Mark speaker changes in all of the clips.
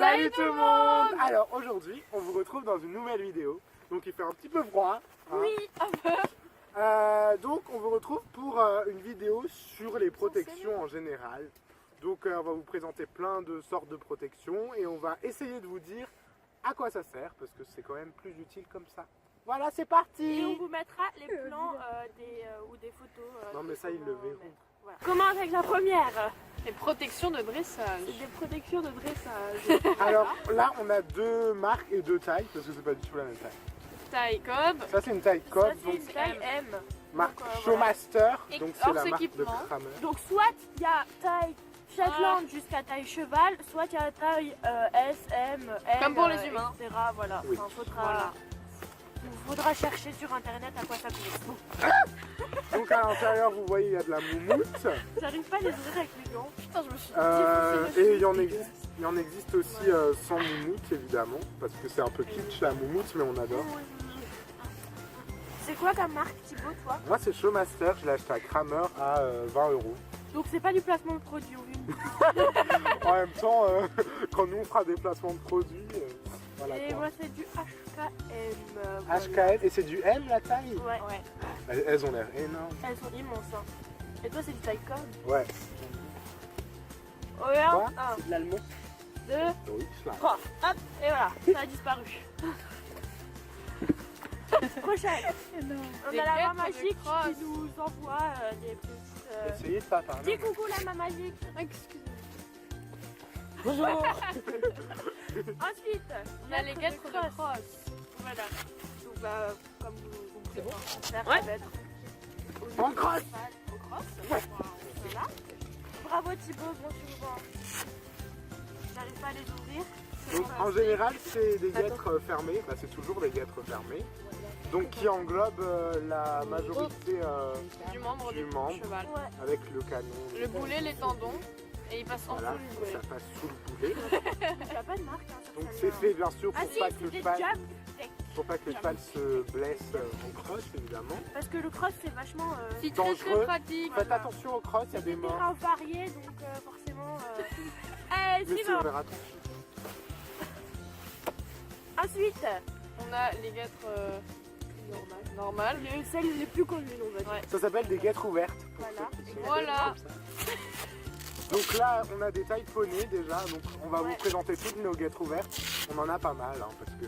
Speaker 1: Salut tout le monde. Alors aujourd'hui, on vous retrouve dans une nouvelle vidéo. Donc il fait un petit peu froid. Hein.
Speaker 2: Oui, un peu.
Speaker 1: Donc on vous retrouve pour une vidéo sur les protections en général. Donc on va vous présenter plein de sortes de protections et on va essayer de vous dire à quoi ça sert parce que c'est quand même plus utile comme ça. Voilà, c'est parti.
Speaker 2: Et on vous mettra les plans ou des photos.
Speaker 1: Non mais ça ils le verront.
Speaker 2: Voilà. Commence avec la première.
Speaker 3: Les protections de dressage.
Speaker 2: C'est des protections de dressage.
Speaker 1: Alors là on a deux marques et deux tailles parce que c'est pas du tout la même taille.
Speaker 3: Taille Cobb.
Speaker 1: Ça c'est une taille
Speaker 2: Ça
Speaker 1: Cobb,
Speaker 2: c'est
Speaker 1: donc
Speaker 2: une taille M.
Speaker 1: marque
Speaker 2: Donc, voilà.
Speaker 1: Showmaster,
Speaker 3: Et
Speaker 1: donc c'est
Speaker 3: hors
Speaker 1: la marque de
Speaker 3: équipement.
Speaker 1: Kramer.
Speaker 2: Donc soit il y a taille Shetland jusqu'à taille cheval, soit il y a taille S, M, L,
Speaker 3: Comme pour les humains.
Speaker 2: etc. Voilà.
Speaker 1: Oui.
Speaker 2: Enfin,
Speaker 3: Voilà.
Speaker 2: faudra chercher sur internet à quoi ça correspond.
Speaker 1: Donc à l'intérieur vous voyez il y a de la moumoute.
Speaker 2: J'arrive pas à les ouvrir avec mes gants.
Speaker 3: Putain, je me suis
Speaker 1: Et il y en existe aussi sans moumoute évidemment, parce que c'est un peu kitsch la moumoute mais on adore.
Speaker 2: C'est quoi comme marque Thibaut toi?
Speaker 1: Moi c'est Showmaster, je l'ai acheté à Kramer à 20 €.
Speaker 2: Donc c'est pas du placement de produit, oui.
Speaker 1: En même temps, quand nous on fera des placements de produits, voilà
Speaker 2: Et
Speaker 1: quoi.
Speaker 2: moi c'est du HKM.
Speaker 1: HKL, et c'est du M la taille?
Speaker 2: Ouais.
Speaker 1: Elles ont l'air énormes.
Speaker 2: Elles sont immenses. Hein. Et toi c'est du taille Cobb.
Speaker 1: Ouais.
Speaker 2: Oh, un,
Speaker 1: Quoi?
Speaker 2: un,
Speaker 1: C'est de l'allemand?
Speaker 2: 2,
Speaker 1: Oui, là.
Speaker 2: 3. Hop, et voilà, ça a disparu. Prochaine. On
Speaker 3: Des
Speaker 2: a la main
Speaker 3: guêtres de
Speaker 2: magique
Speaker 3: crosse.
Speaker 2: qui nous envoie des petites.
Speaker 1: Essayez ça par
Speaker 2: Dis
Speaker 1: là.
Speaker 2: coucou la main magique.
Speaker 3: Excusez-moi.
Speaker 1: Bonjour.
Speaker 2: Ensuite,
Speaker 3: On a les guêtres de crosse.
Speaker 2: Voilà. Donc bah, comme vous
Speaker 3: C'est bon.
Speaker 2: faire,
Speaker 3: Ouais.
Speaker 2: ça va être
Speaker 1: En crosse.
Speaker 2: au cross. Voilà. Bravo Thibaut, bien sûr. J'arrive pas à les ouvrir.
Speaker 1: Donc en général c'est des guêtres fermées, bah, c'est toujours des guêtres fermées. Donc qui englobent la majorité
Speaker 3: Du membre
Speaker 1: Du
Speaker 3: du
Speaker 1: membre.
Speaker 3: cheval.
Speaker 2: Ouais.
Speaker 1: avec le canon.
Speaker 3: Le boulet, les tendons. Et il passe en
Speaker 1: Voilà,
Speaker 3: dessous du boulet.
Speaker 1: ça passe sous le boulet.
Speaker 2: Il n'y a pas de marque. Hein, sur
Speaker 1: Donc c'est
Speaker 2: celle-là.
Speaker 1: fait bien sûr
Speaker 2: Ah
Speaker 1: pour
Speaker 2: si,
Speaker 1: pas que
Speaker 2: c'est
Speaker 1: le
Speaker 2: des
Speaker 1: cheval,
Speaker 2: jump.
Speaker 1: pour pas que le cheval se blesse en crosse évidemment.
Speaker 2: Parce que le cross c'est vachement.
Speaker 3: C'est très très
Speaker 1: dangereux.
Speaker 3: pratique.
Speaker 1: Faites attention aux crosses, il y a des
Speaker 2: des
Speaker 1: morts.
Speaker 2: terrains variés donc forcément.
Speaker 1: Mais
Speaker 2: c'est
Speaker 1: si,
Speaker 2: bon.
Speaker 1: on verra attention.
Speaker 2: Ensuite,
Speaker 3: On a les guêtres normales.
Speaker 2: celles les plus communes on va dire.
Speaker 3: Ouais.
Speaker 1: Ça s'appelle des guêtres ouvertes.
Speaker 2: Voilà.
Speaker 3: Voilà.
Speaker 1: Donc là, on a des tailles poney déjà, donc on va vous
Speaker 2: Ouais.
Speaker 1: présenter toutes nos guêtres ouvertes. On en a pas mal, hein, parce que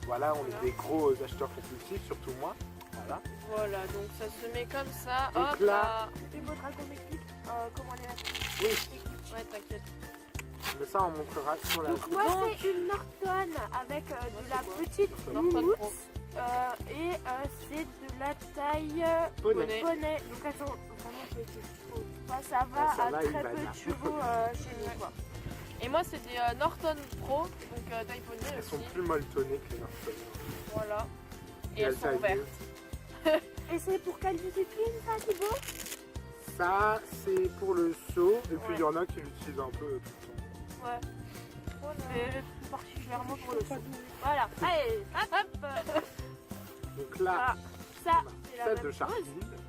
Speaker 1: voilà, on est des gros acheteurs compulsifs, surtout moi. Voilà.
Speaker 3: Voilà, donc ça se met comme ça.
Speaker 1: Donc
Speaker 3: Hop
Speaker 1: là-
Speaker 3: là.
Speaker 2: Il faudra qu'on explique comment les mettre.
Speaker 1: Oui,
Speaker 3: Ouais, t'inquiète.
Speaker 1: mais ça on montrera sur la...
Speaker 2: Donc moi c'est une Norton avec de la petite
Speaker 3: Norton
Speaker 2: moumoute
Speaker 3: Pro.
Speaker 2: et c'est de la taille
Speaker 1: poney.
Speaker 2: poney. Donc elles sont vraiment petites. Bah, ça va
Speaker 1: Ah, ça
Speaker 2: à
Speaker 1: va,
Speaker 2: très
Speaker 1: il
Speaker 2: peu
Speaker 1: va
Speaker 2: de
Speaker 1: bien.
Speaker 2: chevaux chez nous quoi.
Speaker 3: Et moi, c'est des Norton Pro, donc taille poney
Speaker 1: Elles sont
Speaker 3: aussi.
Speaker 1: plus molletonnées que les Norton.
Speaker 3: Voilà. Et
Speaker 1: Et
Speaker 3: elles sont
Speaker 1: taillent
Speaker 3: ouvertes.
Speaker 1: mieux.
Speaker 2: Et c'est pour quelle discipline ça Thibaut?
Speaker 1: Ça, c'est pour le saut, et puis
Speaker 2: Ouais.
Speaker 1: il y en a qui l'utilisent un peu tout le temps.
Speaker 2: Ouais. Mais plus particulièrement pour le saut. Voilà. Allez, hop.
Speaker 1: Donc là,
Speaker 2: Voilà. Ça c'est la
Speaker 1: celle
Speaker 2: même
Speaker 1: de
Speaker 2: chose.
Speaker 1: Charpie,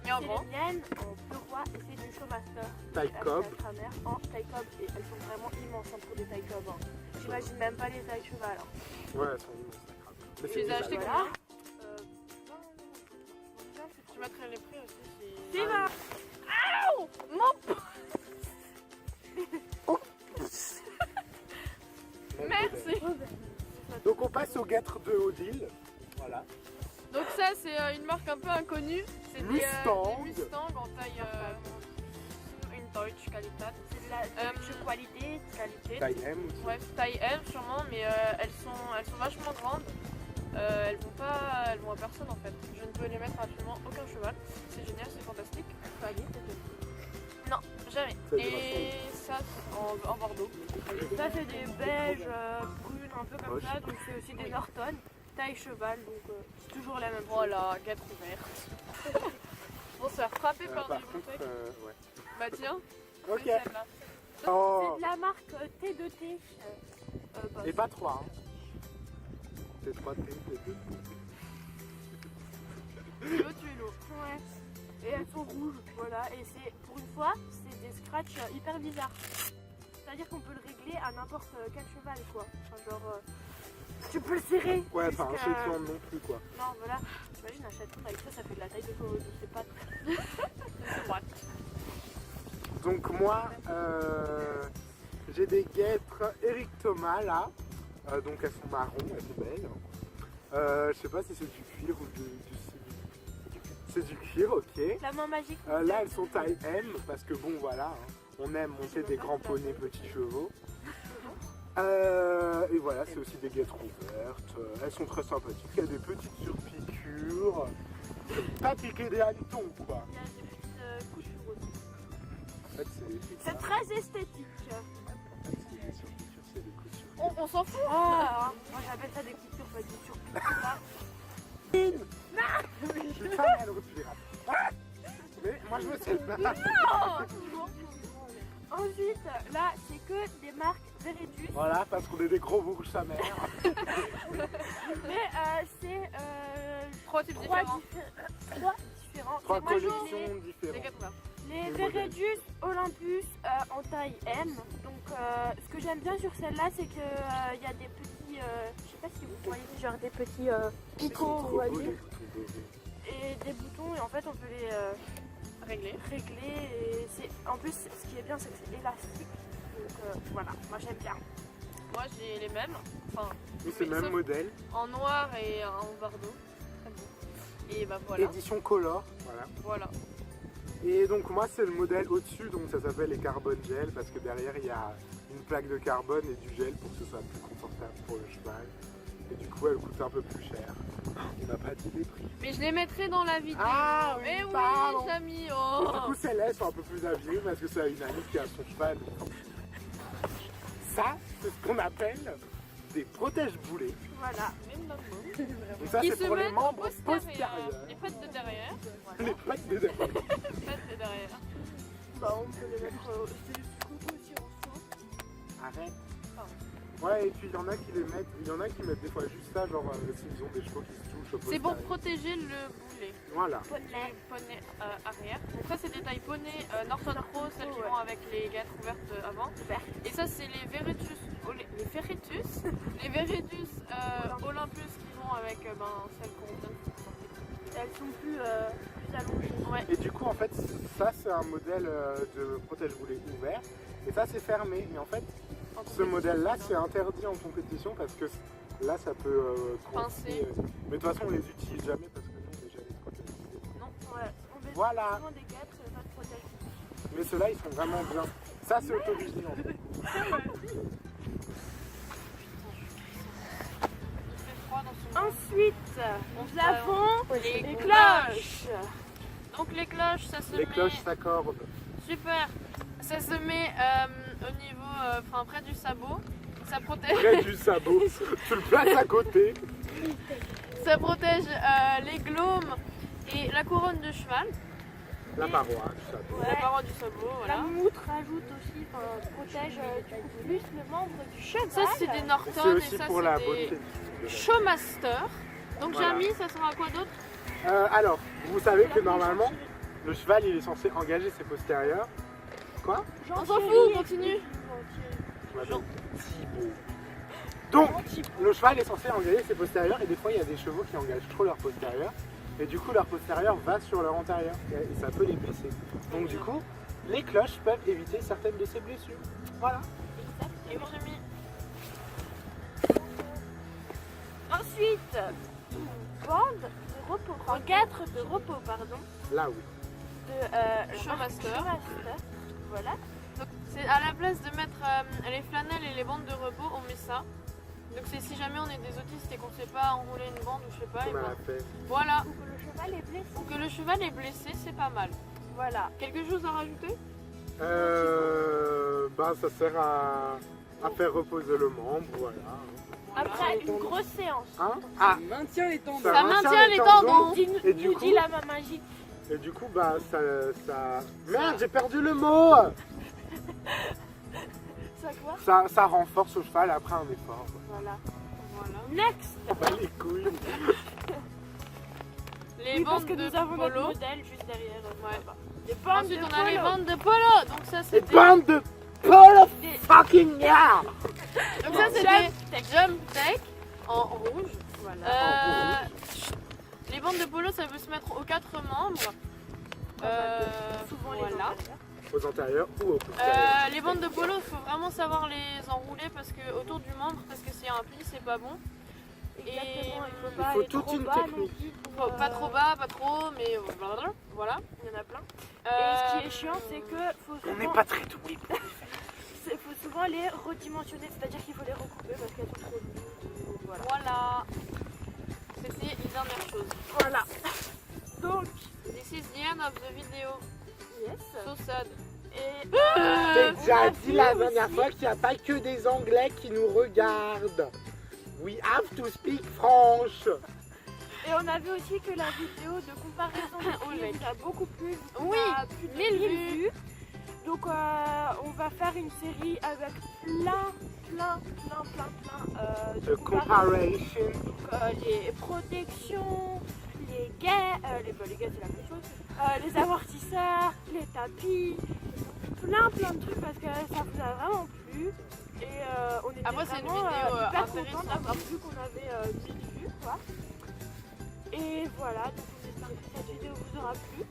Speaker 3: Mais en
Speaker 2: C'est
Speaker 3: grand.
Speaker 2: les miennes en bleu roi et c'est du Showmaster.
Speaker 1: taille Cobb.
Speaker 2: En taille Cobb et elles sont vraiment immenses hein, pour des tailles Cobb. Hein. J'imagine même pas les tailles cheval. Hein.
Speaker 1: Ouais, elles sont immenses, ça craque. Mais
Speaker 3: Tu
Speaker 1: c'est
Speaker 3: les as
Speaker 1: déjà
Speaker 3: achetées
Speaker 1: bien.
Speaker 2: Voilà.
Speaker 3: Tu mettrais les prix aussi si...
Speaker 2: C'est bon.
Speaker 3: Merci.
Speaker 1: Donc on passe aux guêtres de Odile. Voilà.
Speaker 3: Donc ça, c'est une marque un peu inconnue. C'est
Speaker 1: Mustang.
Speaker 3: des Mustang en taille... une Deutsche Qualität.
Speaker 2: C'est de la de qualité.
Speaker 3: Qualité.
Speaker 1: Taille M aussi.
Speaker 3: Ouais, taille M sûrement, mais elles sont vachement grandes. Elles vont à personne en fait. Je ne peux les mettre à absolument aucun cheval. C'est génial, c'est fantastique. Non, jamais.
Speaker 1: C'est des
Speaker 3: Et ça, c'est en Bordeaux.
Speaker 2: Ça c'est des beiges brunes un peu comme
Speaker 1: Moche.
Speaker 2: ça. Donc c'est aussi des Norton. Taille cheval. Donc c'est toujours la même chose.
Speaker 3: Voilà, guêtre ouverte. Bon, ça va frapper par
Speaker 1: Par
Speaker 3: des
Speaker 1: contre,
Speaker 3: bouteilles.
Speaker 1: ouais.
Speaker 3: Bah tiens,
Speaker 1: Ok.
Speaker 3: c'est celle-là.
Speaker 1: Oh.
Speaker 2: C'est de la marque T2T. Boss.
Speaker 1: Et pas 3. Hein. C'est 3 T, T2.
Speaker 3: Tu veux tuer l'eau.
Speaker 2: Ouais. Et elles sont rouges, voilà. Et c'est pour une fois, c'est des scratchs hyper bizarres. C'est-à-dire qu'on peut le régler à n'importe quel cheval, quoi. Enfin, genre, tu peux le serrer.
Speaker 1: Ouais, pas un
Speaker 2: jusqu'à-
Speaker 1: Shetland non plus, quoi.
Speaker 2: Non, voilà. T'imagines un Shetland avec ça, ça fait de la taille de ses pattes.
Speaker 1: Donc moi, j'ai des guêtres Eric Thomas là. Donc elles sont marron, elles sont belles. Je sais pas si c'est du cuir ou c'est du cuir, ok.
Speaker 2: La main magique.
Speaker 1: Là elles sont taille M parce que bon voilà, hein, on aime monter des grands poneys petits chevaux. Et voilà, c'est aussi des guêtres ouvertes. Elles sont très sympathiques. Il y a des petites surpiqûres. Pas piquer des hannetons quoi.
Speaker 2: Il y a des petites couches aussi.
Speaker 1: En fait,
Speaker 2: C'est très esthétique.
Speaker 1: des surpiqûres, c'est des coutures.
Speaker 3: On s'en fout.
Speaker 2: Ah, moi j'appelle ça des coutures, pas des surpiqûres.
Speaker 1: Putain, elle respire. Mais moi je me sais pas.
Speaker 2: Ensuite, là, c'est que des marques Veredus.
Speaker 1: Voilà, parce qu'on est des gros bourges sa mère.
Speaker 2: Mais c'est
Speaker 3: Trois types
Speaker 2: trois
Speaker 3: différents.
Speaker 2: différents.
Speaker 1: Trois
Speaker 2: Moi, j'ai
Speaker 1: collections
Speaker 3: Des
Speaker 1: différentes.
Speaker 3: quatre ouverts.
Speaker 2: les
Speaker 1: Les
Speaker 2: Veredus Olympus en taille M. Donc, ce que j'aime bien sur celle-là, c'est qu'il y a des petits, je sais pas si vous voyez, genre des petits picots, on va dire, et des boutons. Et en fait, on peut les
Speaker 3: Réglés.
Speaker 2: régler. Et en plus, ce qui est bien, c'est que c'est élastique. Donc, voilà, moi j'aime bien.
Speaker 3: Moi j'ai les mêmes. Enfin,
Speaker 1: Oui, c'est le même
Speaker 3: sauf
Speaker 1: modèle.
Speaker 3: en noir et en bordeaux. Très beau. Et bah voilà.
Speaker 1: Édition color. Voilà.
Speaker 3: Voilà.
Speaker 1: Et donc moi c'est le modèle au-dessus, donc ça s'appelle les carbone gel parce que derrière il y a une plaque de carbone et du gel pour que ce soit plus confortable pour le cheval. Et du coup elle coûte un peu plus cher. On n'a pas dit les prix.
Speaker 3: Mais je les mettrai dans la vidéo.
Speaker 1: Ah oui,
Speaker 3: Mais oui,
Speaker 1: pardon.
Speaker 3: Jamy.
Speaker 1: Et
Speaker 3: Oh.
Speaker 1: du coup celles-là elles sont un peu plus abîmées parce que c'est une amie qui a son cheval. Ça c'est ce qu'on appelle des protège-boulets.
Speaker 2: Voilà.
Speaker 3: Même maman.
Speaker 1: Donc ça
Speaker 3: Qui
Speaker 1: c'est
Speaker 3: se
Speaker 1: pour les
Speaker 3: mettent
Speaker 1: membres
Speaker 3: postérieurs.
Speaker 1: postérieurs.
Speaker 3: Les pattes de derrière.
Speaker 1: Les pattes de derrière.
Speaker 3: Les pattes de derrière.
Speaker 2: Bah, on peut les mettre c'est du coco aussi en soin.
Speaker 1: Arrête.
Speaker 3: Pardon.
Speaker 1: Ouais, et puis il y en a qui les mettent, il y en a qui mettent des fois juste ça, genre s'ils ont des chevaux qui se touchent au
Speaker 3: C'est pour
Speaker 1: postérieur.
Speaker 3: protéger le boulet.
Speaker 1: Voilà.
Speaker 3: Les poneys arrière. Donc ça c'est des tailles poney Norton Pro, celles qui
Speaker 2: ouais.
Speaker 3: vont avec les guêtres ouvertes avant. Et ça c'est les Veredus, les Veredus Olympus qui vont avec celles qu'on vient de sortir.
Speaker 2: Elles sont plus allongées.
Speaker 3: Ouais.
Speaker 1: Et du coup, en fait, ça c'est un modèle de protège-boulet ouvert, et ça c'est fermé. Et en fait,
Speaker 3: En
Speaker 1: ce
Speaker 3: compétition,
Speaker 1: modèle-là
Speaker 3: c'est
Speaker 1: c'est interdit en compétition parce que là ça peut
Speaker 3: Pincer.
Speaker 1: Mais de toute façon, on les utilise jamais parce que nous, on déjà les protège-boulets.
Speaker 3: Non.
Speaker 2: Ouais. On met
Speaker 1: Voilà.
Speaker 2: souvent des guêtres, ça te protège.
Speaker 1: Mais ceux-là, ils sont vraiment bien. Ça, c'est autorisé en fait.
Speaker 3: Il fait froid dans son
Speaker 2: Ensuite, nous avons
Speaker 3: les
Speaker 2: les
Speaker 3: cloches.
Speaker 2: cloches.
Speaker 3: Donc les cloches, ça se
Speaker 1: Les
Speaker 3: met...
Speaker 1: cloches s'accordent.
Speaker 3: Super. Ça se met au niveau, près du sabot. Ça protège,
Speaker 1: Près du sabot, tu le places à côté.
Speaker 3: ça protège les glaumes et la couronne de cheval.
Speaker 1: La paroi du sabot.
Speaker 3: La paroi du sabot,
Speaker 2: La
Speaker 3: voilà.
Speaker 2: moutre rajoute aussi, protège du coup plus le membre du cheval.
Speaker 3: Ça c'est des
Speaker 1: Et
Speaker 3: Norton
Speaker 1: c'est
Speaker 3: et
Speaker 1: aussi
Speaker 3: ça
Speaker 1: pour la
Speaker 3: c'est
Speaker 1: beauté.
Speaker 3: des Showmaster. Donc
Speaker 1: Voilà.
Speaker 3: Jamy, ça sera quoi d'autre?
Speaker 1: Alors, vous savez que normalement, le cheval il est censé engager ses postérieurs. Quoi?
Speaker 3: On s'en fout, on continue.
Speaker 1: Je m'appelle Thibaut. Donc, le cheval est censé engager ses postérieurs et des fois il y a des chevaux qui engagent trop leurs postérieurs et du coup leur postérieur va sur leur antérieur et ça peut les blesser. Donc du coup, les cloches peuvent éviter certaines de ces blessures. Voilà.
Speaker 3: Et oui, Jamy.
Speaker 2: Ensuite, une bande de repos, un cadre de repos, pardon,
Speaker 1: Là oui.
Speaker 2: de
Speaker 3: Showmaster.
Speaker 2: Showmaster. Voilà.
Speaker 3: Donc c'est à la place de mettre les flanelles et les bandes de repos, on met ça. Donc c'est si jamais on est des autistes et qu'on sait pas enrouler une bande ou je sais pas. Et
Speaker 1: Comme elle
Speaker 3: ben,
Speaker 1: a fait.
Speaker 3: voilà.
Speaker 2: Ou que le cheval est blessé.
Speaker 3: Ou que le cheval est blessé, c'est pas mal.
Speaker 2: Voilà.
Speaker 3: Quelque chose à rajouter?
Speaker 1: Ben, ça sert à faire reposer le membre, voilà.
Speaker 2: Après une grosse séance.
Speaker 1: Hein? Ah,
Speaker 4: Maintient les tendons.
Speaker 3: Ça maintient les tendons.
Speaker 1: Et du
Speaker 2: nous
Speaker 1: coup-
Speaker 2: dit la main magique.
Speaker 1: et du coup, bah, ça... Merde, j'ai perdu le mot.
Speaker 2: Ça quoi?
Speaker 1: Ça renforce au cheval après un effort.
Speaker 2: Voilà.
Speaker 3: Voilà.
Speaker 2: Next.
Speaker 1: Bah, les couilles.
Speaker 3: Les
Speaker 2: Oui, parce
Speaker 3: bandes
Speaker 2: que
Speaker 3: de
Speaker 2: nous avons notre
Speaker 3: polo.
Speaker 2: modèle juste derrière.
Speaker 3: Ouais.
Speaker 2: Des bandes
Speaker 3: Ensuite
Speaker 2: de
Speaker 3: on a les
Speaker 2: polo.
Speaker 3: bandes de polo. Donc ça
Speaker 1: Et
Speaker 3: c'est des...
Speaker 1: bande de... Polo fucking yeah.
Speaker 3: Donc ça c'est des jump tech en rouge.
Speaker 2: Voilà.
Speaker 3: Les bandes de polo ça peut se mettre aux 4 membres.
Speaker 2: Souvent les
Speaker 3: Voilà.
Speaker 1: Aux antérieurs ou aux postérieurs.
Speaker 3: Les bandes de polo, il faut vraiment savoir les enrouler parce que autour du membre, parce que c'est un pli, c'est pas bon.
Speaker 2: Exactement, il faut
Speaker 1: Il
Speaker 2: pas
Speaker 1: faut
Speaker 2: aller
Speaker 1: toute
Speaker 2: trop
Speaker 1: une
Speaker 2: bas non
Speaker 1: technique.
Speaker 2: plus pour,
Speaker 3: Pas trop bas, pas trop, mais voilà, il y en a plein.
Speaker 2: Et ce qui est chiant, c'est que faut
Speaker 1: On n'est
Speaker 2: souvent,
Speaker 1: pas très doués.
Speaker 2: faut souvent les redimensionner, c'est-à-dire qu'il faut les recouper parce qu'elles sont trop lourdes. Voilà.
Speaker 3: Voilà. C'était une dernière chose.
Speaker 2: Voilà. Donc,
Speaker 3: This is the end of the video.
Speaker 2: yes.
Speaker 3: So sad.
Speaker 2: Et
Speaker 1: J'ai déjà
Speaker 2: on a
Speaker 1: dit
Speaker 2: vu
Speaker 1: la dernière
Speaker 2: aussi-
Speaker 1: fois qu'il n'y a pas que des Anglais qui nous regardent. We have to speak French.
Speaker 2: Et on a vu aussi que la vidéo de comparaison de
Speaker 3: Oh,
Speaker 2: prix
Speaker 3: mec.
Speaker 2: vous a beaucoup plu.
Speaker 3: Oui,
Speaker 2: On a plus de
Speaker 3: 1000
Speaker 2: 1000
Speaker 3: vues.
Speaker 2: vues. Donc on va faire une série avec plein de
Speaker 1: The
Speaker 2: comparaisons.
Speaker 1: comparation.
Speaker 2: Donc, les protections, les gays, les gays c'est la même chose, les amortisseurs, les tapis, plein de trucs parce que ça vous a vraiment plu. Et on était
Speaker 3: Après, c'est une
Speaker 2: vraiment
Speaker 3: vidéo,
Speaker 2: hyper
Speaker 3: intéressante.
Speaker 2: contents d'avoir vu qu'on avait 1000 vues quoi. Et voilà, donc on espère que cette vidéo vous aura plu.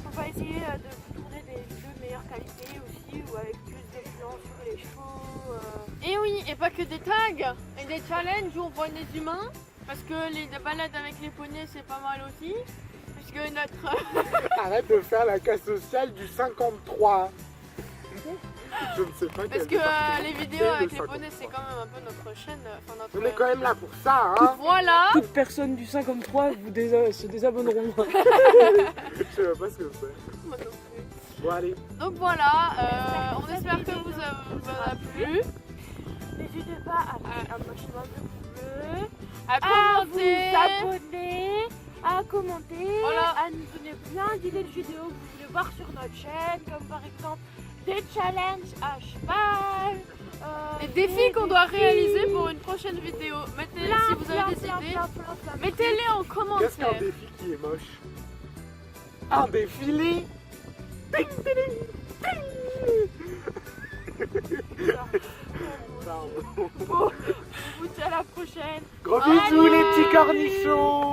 Speaker 2: On va essayer de vous tourner des vidéos de meilleure qualité aussi ou avec plus d'influence sur les chevaux.
Speaker 3: Et oui, et pas que des tags, et des challenges où on voit des humains, parce que les balades avec les poneys c'est pas mal aussi, puisque notre...
Speaker 1: Arrête de faire la casse sociale du 53. Je ne sais pas
Speaker 3: Parce
Speaker 1: quel
Speaker 3: que
Speaker 1: département
Speaker 3: les vidéos
Speaker 1: c'est,
Speaker 3: avec
Speaker 1: le
Speaker 3: les poneys
Speaker 1: 53.
Speaker 3: c'est quand même un peu notre chaîne, enfin notre...
Speaker 1: On est quand même là pour ça, hein.
Speaker 3: Voilà.
Speaker 4: Toute personne du 53 se désabonneront.
Speaker 1: Je sais même pas ce que c'est.
Speaker 3: Moi non plus.
Speaker 1: Bon, allez.
Speaker 3: Donc voilà, on espère que vous a plu,
Speaker 2: N'hésitez pas à mettre un maximum de pouces bleus,
Speaker 3: à
Speaker 2: à vous
Speaker 3: commenter,
Speaker 2: abonner, à commenter,
Speaker 3: Voilà.
Speaker 2: à nous donner plein d'idées de vidéos que vous voulez voir sur notre chaîne, comme par exemple des challenges à cheval,
Speaker 3: les défis qu'on doit réaliser pour une prochaine vidéo. Mettez,
Speaker 2: plein,
Speaker 3: si vous avez des
Speaker 2: plein,
Speaker 3: idées,
Speaker 2: plein de
Speaker 3: mettez-les en
Speaker 1: Qu'est-ce qu'un
Speaker 3: commentaire.
Speaker 1: défi qui est moche? Un défilé. Ding, ding, ding. Pardon.
Speaker 2: Bon, on vous dit à la prochaine.
Speaker 1: Gros bisous les petits cornichons.